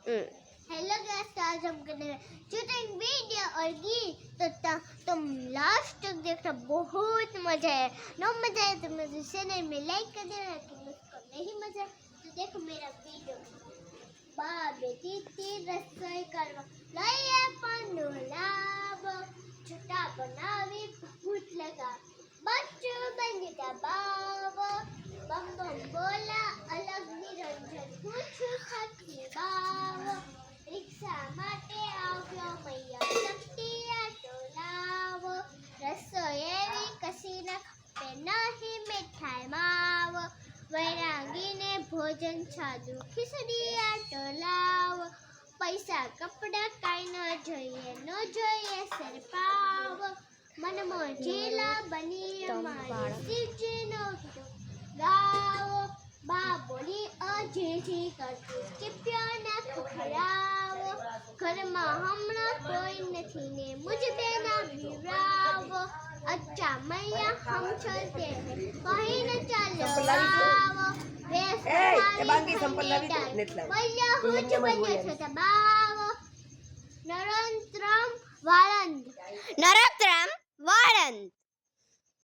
Hello guys, आज हम करने शूटिंग वीडियो और गीत तुम लास्ट तक देखना, बहुत मजा है। नो मजा है तो मुझे चैनल में लाइक कर देना, कि मुझको नहीं मजा तो देखो मेरा वीडियो। बेटी रसोई करवा लाया पानो लाभ, छोटा बनावे भूत लगा, बच्चों बन गया बाव। बम बम बोला अलग निरंजन, पूछ खाती बाव। रिक्शा माटे આવ્યો મૈયા શક્તિ આટો લાવો, રસોઈ એવી કશી ન ખપે નહીં મીઠાઈ માવો, વૈરાગીને ભોજન સાદું ખીચડી આટો લાવો, પૈસા કપડા કાંઈ ન જોઈએ સર પાવ, મન મોજીલા બની અમારી શિવજીનો ગીતો ગાવો, બા બોલી અજીજી કરતી ચીપ્યોના ખખડાવો, ઘરમાં હમણાં કોઈ નથી ને મુझ બેના વિવરાવો, અચ્છા મૈયા હમ ચલતે હૈ કहीं ન ચાલો આવો, બોલ્યા હું જ બન્યો છો દબાવો, નરંતરમ વાળંદ